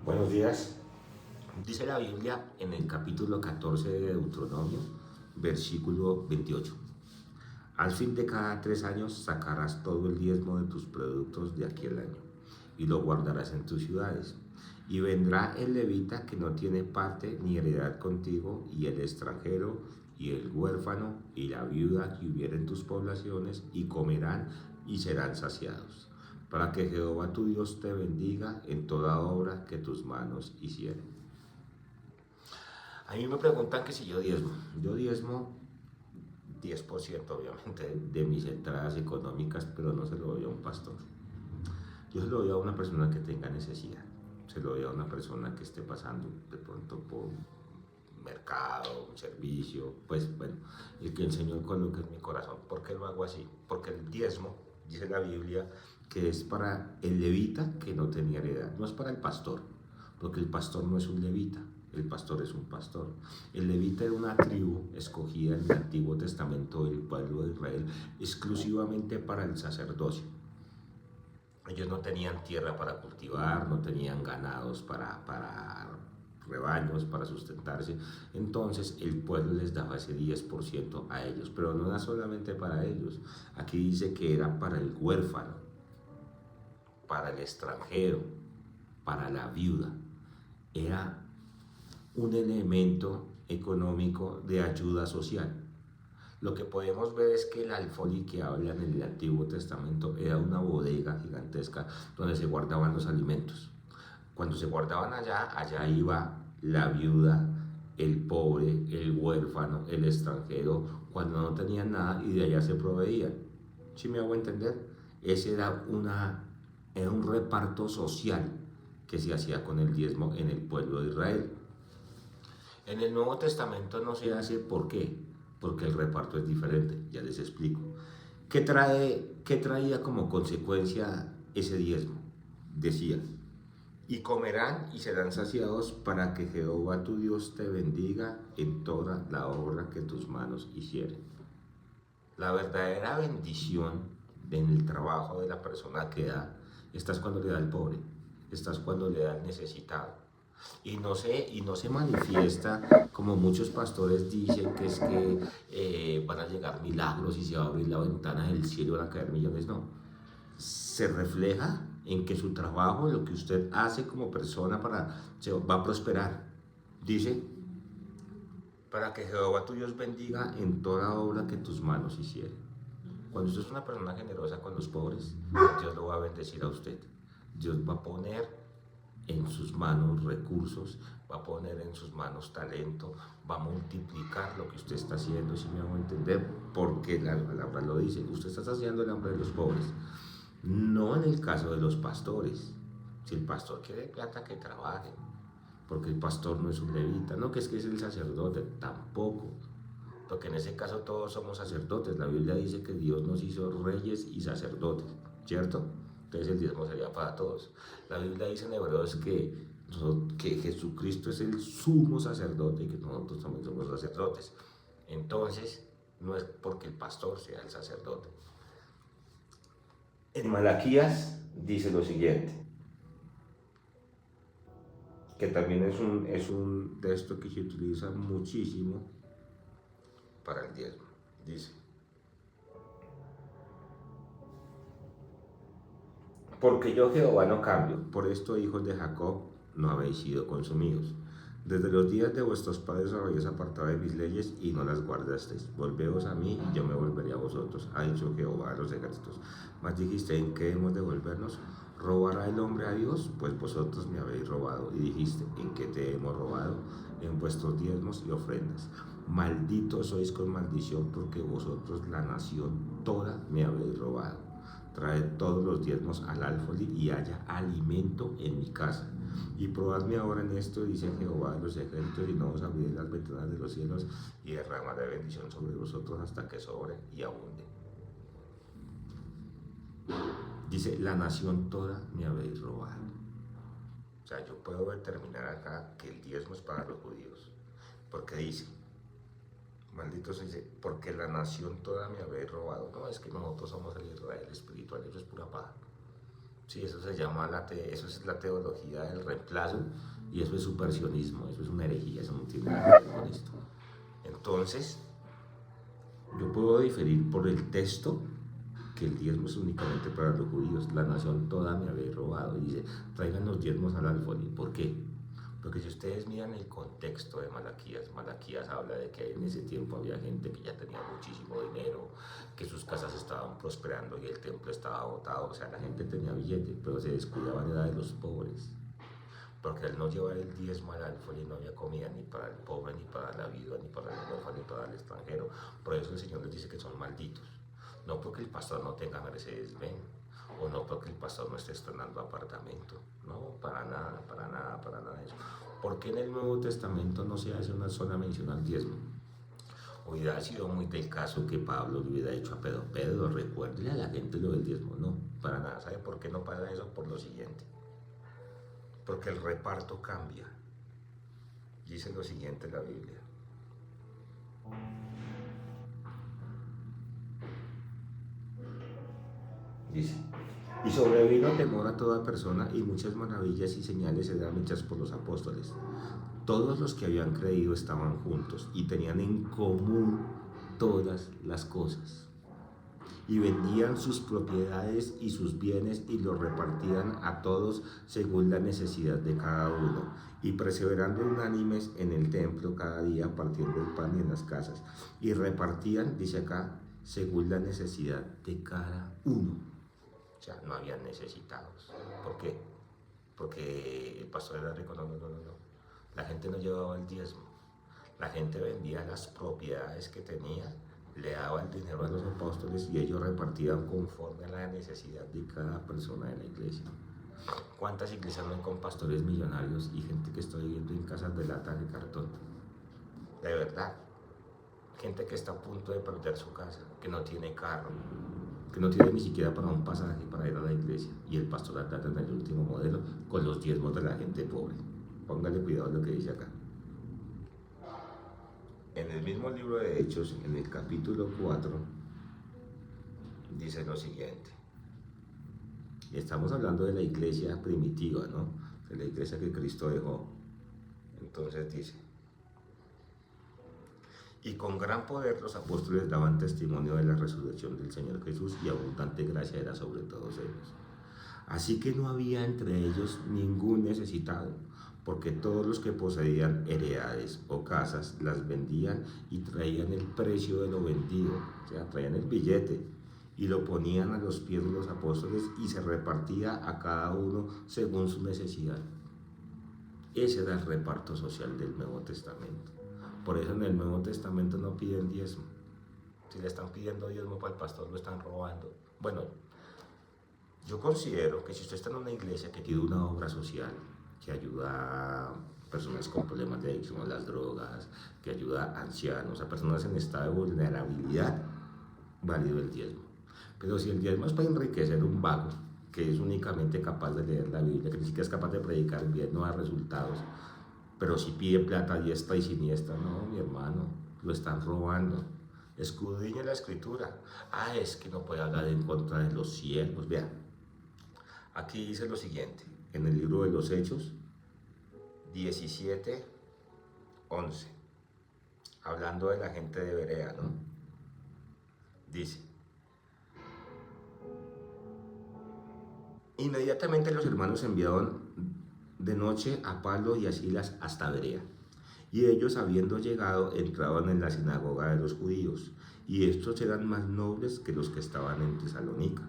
Buenos días. Dice la Biblia en el capítulo 14 de Deuteronomio, versículo 28. Al fin de cada 3 años sacarás todo el diezmo de tus productos de aquel año y lo guardarás en tus ciudades. Y vendrá el levita que no tiene parte ni heredad contigo, y el extranjero, y el huérfano, y la viuda que hubiera en tus poblaciones, y comerán y serán saciados, para que Jehová tu Dios te bendiga en toda obra que tus manos hicieren. A mí me preguntan que si yo diezmo. Yo diezmo 10% obviamente de mis entradas económicas, pero no se lo doy a un pastor. Yo se lo doy a una persona que tenga necesidad. Se lo doy a una persona que esté pasando de pronto por un mercado, un servicio, pues bueno, el que el Señor coloque en mi corazón. ¿Por qué lo hago así? Porque el diezmo, dice la Biblia, que es para el levita que no tenía heredad, no es para el pastor, porque el pastor no es un levita, el pastor es un pastor. El levita era una tribu escogida en el Antiguo Testamento del pueblo de Israel exclusivamente para el sacerdocio. Ellos no tenían tierra para cultivar, no tenían ganados para rebaños, para sustentarse. Entonces el pueblo les daba ese 10% a ellos, pero no era solamente para ellos. Aquí dice que era para el huérfano, para el extranjero, para la viuda. Era un elemento económico de ayuda social. Lo que podemos ver es que el alfolí que hablan en el Antiguo Testamento era una bodega gigantesca donde se guardaban los alimentos. Cuando se guardaban allá iba la viuda, el pobre, el huérfano, el extranjero, cuando no tenían nada, y de allá se proveían. ¿Sí me hago entender? Ese era un reparto social que se hacía con el diezmo en el pueblo de Israel. En el Nuevo Testamento no se hace. ¿Por qué? Porque el reparto es diferente, ya les explico. ¿Qué traía como consecuencia ese diezmo? Decía: y comerán y serán saciados, para que Jehová tu Dios te bendiga en toda la obra que tus manos hicieren. La verdadera bendición en el trabajo de la persona que da, esta es cuando le da al pobre, esta es cuando le da al necesitado. Y no se manifiesta como muchos pastores dicen, que es que van a llegar milagros y se va a abrir la ventana del cielo y van a caer millones. No, se refleja en que su trabajo, lo que usted hace como persona, se va a prosperar. Dice: para que Jehová tu Dios bendiga en toda obra que tus manos hicieren. Cuando usted es una persona generosa con los pobres, Dios lo va a bendecir a usted. Dios va a poner en sus manos recursos, va a poner en sus manos talento, va a multiplicar lo que usted está haciendo, si me hago entender, porque la palabra lo dice: usted está haciendo el hambre de los pobres. No en el caso de los pastores. Si el pastor quiere plata, que trabaje, porque el pastor no es un levita, no que es el sacerdote, tampoco, porque en ese caso todos somos sacerdotes. La Biblia dice que Dios nos hizo reyes y sacerdotes, ¿cierto? Entonces el diezmo sería para todos. La Biblia dice en Hebreos que Jesucristo es el sumo sacerdote y que nosotros también somos sacerdotes. Entonces no es porque el pastor sea el sacerdote. En Malaquías dice lo siguiente, que también es un texto que se utiliza muchísimo para el diezmo. Dice: porque yo Jehová no cambio, por esto, hijos de Jacob, no habéis sido consumidos. Desde los días de vuestros padres habéis apartado de mis leyes y no las guardasteis. Volveos a mí y yo me volveré a vosotros, ha dicho Jehová de los ejércitos. Mas dijiste: ¿en qué hemos de volvernos? ¿Robará el hombre a Dios? Pues vosotros me habéis robado. Y dijiste: ¿en qué te hemos robado? En vuestros diezmos y ofrendas. Malditos sois con maldición, porque vosotros, la nación toda, me habéis robado. Traed todos los diezmos al alfolí y haya alimento en mi casa. Y probadme ahora en esto, dice Jehová de los ejércitos, y no os abriré las ventanas de los cielos y derramaré bendición sobre vosotros hasta que sobre y abunde. Dice: la nación toda me habéis robado. O sea, yo puedo determinar acá que el diezmo es para los judíos, porque dice: maldito se dice, porque la nación toda me habéis robado. No, es que nosotros somos el Israel espiritual, eso es pura paja. Sí, eso se llama, eso es la teología del reemplazo y eso es supersionismo, eso es una herejía, eso no tiene nada que ver con esto. Entonces, yo puedo diferir por el texto que el diezmo es únicamente para los judíos. La nación toda me había robado. Y dice, traigan los diezmos al alfolí. ¿Por qué? Porque si ustedes miran el contexto de Malaquías, Malaquías habla de que en ese tiempo había gente que ya tenía muchísimo dinero, que sus casas estaban prosperando y el templo estaba botado. O sea, la gente tenía billete, pero se descuidaban era de los pobres. Porque al no llevar el diezmo al alfolí no había comida ni para el pobre, ni para la viuda, ni para el huérfano, ni para el extranjero. Por eso el Señor les dice que son malditos. No porque el pastor no tenga Mercedes-Benz, o no porque el pastor no esté estrenando apartamento. No, para nada, para nada, para nada de eso. ¿Por qué en el Nuevo Testamento no se hace una sola mención al diezmo? Hubiera sido muy del caso que Pablo le hubiera dicho a Pedro, Pedro, recuérdele a la gente lo del diezmo. No, para nada. ¿Sabe por qué no pasa eso? Por lo siguiente. Porque el reparto cambia. Dice lo siguiente en la Biblia. Dice, y sobrevino temor a toda persona y muchas maravillas y señales eran hechas por los apóstoles. Todos los que habían creído estaban juntos y tenían en común todas las cosas. Y vendían sus propiedades y sus bienes y los repartían a todos según la necesidad de cada uno. Y perseverando unánimes en el templo cada día partiendo el pan en las casas. Y repartían, dice acá, según la necesidad de cada uno. O sea, no habían necesitados. ¿Por qué? Porque el pastor era rico. No, no, no, no. La gente no llevaba el diezmo. La gente vendía las propiedades que tenía, le daba el dinero a los apóstoles y ellos repartían conforme a la necesidad de cada persona de la iglesia. ¿Cuántas iglesias no hay con pastores millonarios y gente que está viviendo en casas de lata de cartón? De verdad. Gente que está a punto de perder su casa, que no tiene carro, que no tiene ni siquiera para un pasaje para ir a la iglesia. Y el pastor anda en el último modelo con los diezmos de la gente pobre. Póngale cuidado a lo que dice acá. En el mismo libro de Hechos, en el capítulo 4, dice lo siguiente. Y estamos hablando de la iglesia primitiva, ¿no? De la iglesia que Cristo dejó. Entonces dice, y con gran poder los apóstoles daban testimonio de la resurrección del Señor Jesús y abundante gracia era sobre todos ellos. Así que no había entre ellos ningún necesitado, porque todos los que poseían heredades o casas las vendían y traían el precio de lo vendido, o sea, traían el billete y lo ponían a los pies de los apóstoles y se repartía a cada uno según su necesidad. Ese era el reparto social del Nuevo Testamento. Por eso en el Nuevo Testamento no piden diezmo. Si le están pidiendo diezmo para el pastor, lo están robando. Bueno, yo considero que si usted está en una iglesia que tiene una obra social, que ayuda a personas con problemas de adicción a las drogas, que ayuda a ancianos, a personas en estado de vulnerabilidad, válido el diezmo. Pero si el diezmo es para enriquecer un vago, que es únicamente capaz de leer la Biblia, que ni siquiera es capaz de predicar bien, no da resultados, pero si pide plata a diestra y siniestra, no, mi hermano, lo están robando. Escudriñe la escritura. Ah, es que no puede hablar en contra de los siervos. Vean, aquí dice lo siguiente, en el libro de los Hechos 17:11, hablando de la gente de Berea, ¿no? Dice, inmediatamente los hermanos enviaron de noche a Pablo y a Silas hasta Berea. Y ellos, habiendo llegado, entraban en la sinagoga de los judíos, y estos eran más nobles que los que estaban en Tesalónica,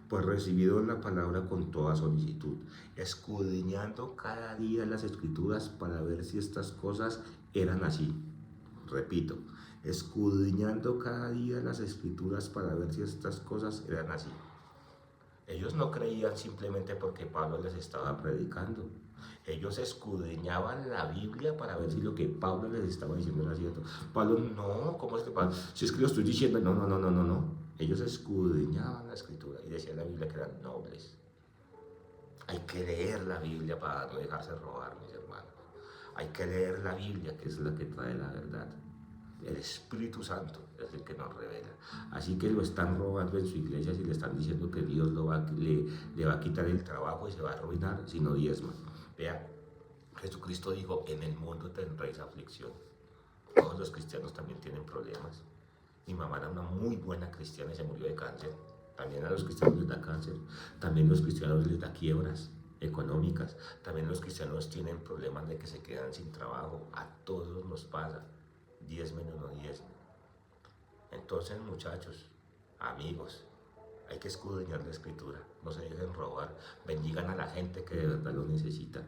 pues recibieron la palabra con toda solicitud, escudriñando cada día las escrituras para ver si estas cosas eran así. Repito, escudriñando cada día las escrituras para ver si estas cosas eran así. Ellos no creían simplemente porque Pablo les estaba predicando. Ellos escudriñaban la Biblia para ver si lo que Pablo les estaba diciendo era cierto. Pablo, no, ¿cómo es que Pablo? Si es que lo estoy diciendo, no, no, no, no, no, no. Ellos escudriñaban la escritura y decía la Biblia que eran nobles. Hay que leer la Biblia para no dejarse robar, mis hermanos. Hay que leer la Biblia, que es la que trae la verdad. El Espíritu Santo es el que nos revela. Así que lo están robando en su iglesia si le están diciendo que Dios le va a quitar el trabajo y se va a arruinar si no diezma. Vea, Jesucristo dijo, en el mundo tendréis aflicción. Todos los cristianos también tienen problemas. Mi mamá era una muy buena cristiana y se murió de cáncer. También a los cristianos les da cáncer. También los cristianos les da quiebras económicas. También los cristianos tienen problemas de que se quedan sin trabajo. A todos nos pasa. 10 menos no 10. Entonces, muchachos, amigos, hay que escudriñar la escritura. No se dejen robar. Bendigan a la gente que de verdad lo necesita.